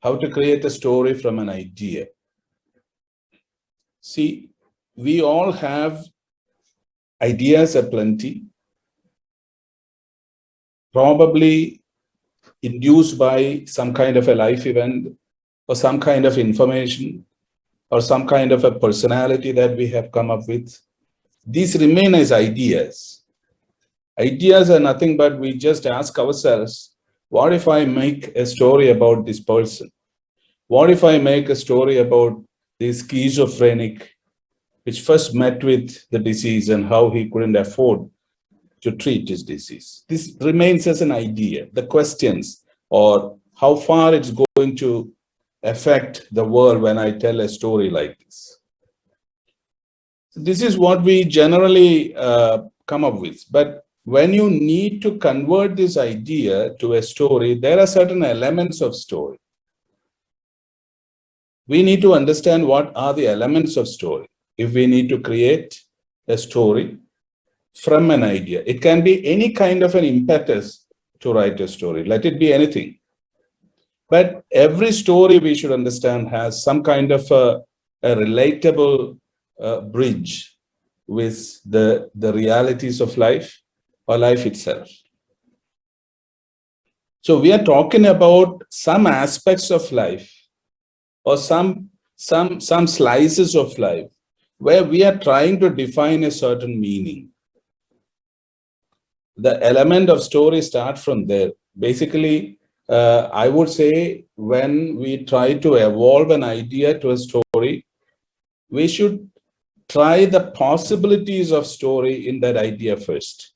how to create a story from an idea. See, we all have ideas aplenty, probably induced by some kind of a life event or some kind of information or some kind of a personality that we have come up with. These remain as ideas. Ideas are nothing but we just ask ourselves, what if I make a story about this person? What if I make a story about this schizophrenic, which first met with the disease and how he couldn't afford to treat his disease? This remains as an idea. The questions or how far it's going to affect the world when I tell a story like this. This is what we generally come up with. But when you need to convert this idea to a story, there are certain elements of story. We need to understand what are the elements of story. If we need to create a story from an idea, it can be any kind of an impetus to write a story. Let it be anything. But every story we should understand has some kind of a relatable bridge with the realities of life or life itself. So we are talking about some aspects of life or some slices of life where we are trying to define a certain meaning. The element of story starts from there. Basically, I would say when we try to evolve an idea to a story, we should try the possibilities of story in that idea first.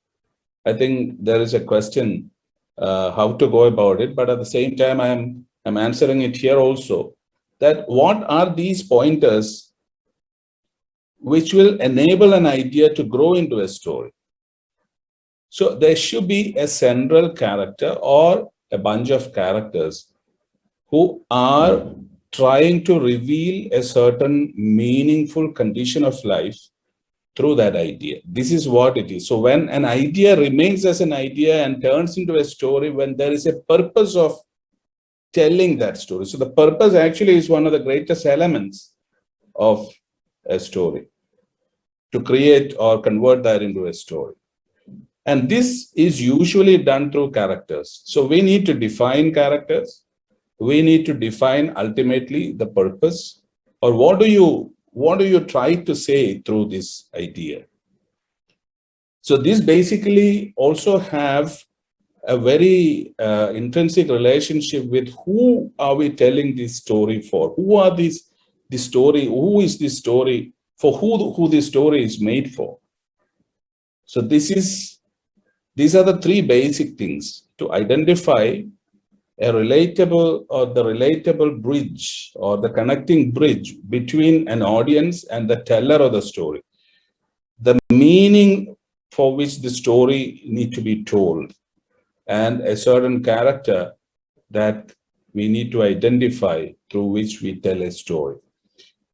I think there is a question how to go about it, but at the same time, I'm answering it here also, that what are these pointers which will enable an idea to grow into a story? So there should be a central character or a bunch of characters who are trying to reveal a certain meaningful condition of life through that idea. This is what it is. So when an idea remains as an idea and turns into a story, when there is a purpose of telling that story. So the purpose actually is one of the greatest elements of a story, to create or convert that into a story. And this is usually done through characters. So we need to define characters. We need to define ultimately the purpose, or what do you try to say through this idea? So this basically also have a very intrinsic relationship with who are we telling this story for? Who are the story? Who is this story for? Who this story is made for? So these are the three basic things to identify a relatable or the relatable bridge or the connecting bridge between an audience and the teller of the story. The meaning for which the story need to be told and a certain character that we need to identify through which we tell a story.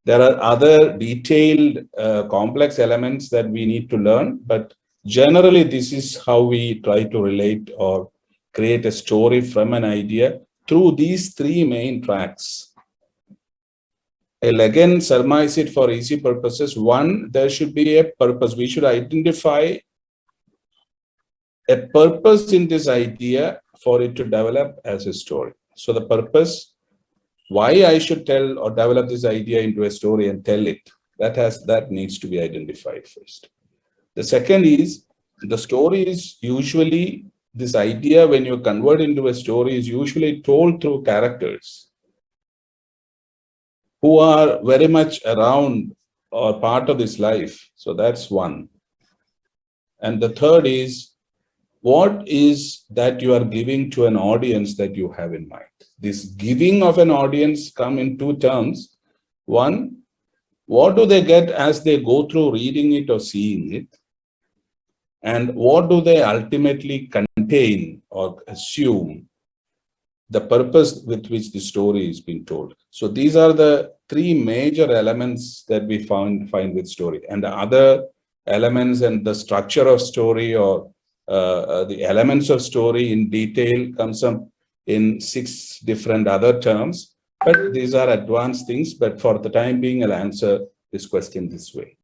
There are other detailed, complex elements that we need to learn, but generally, this is how we try to relate or create a story from an idea through these three main tracks. I'll again surmise it for easy purposes. One, there should be a purpose. We should identify a purpose in this idea for it to develop as a story. So the purpose, why I should tell or develop this idea into a story and tell it, that needs to be identified first. The second is, the story is usually, this idea when you convert into a story is usually told through characters who are very much around or part of this life. So that's one. And the third is, what is that you are giving to an audience that you have in mind? This giving of an audience come in two terms. One, what do they get as they go through reading it or seeing it? And what do they ultimately contain or assume the purpose with which the story is being told? So these are the three major elements that we find with story. And the other elements and the structure of story or the elements of story in detail comes up in 6 different other terms. But these are advanced things. But for the time being, I'll answer this question this way.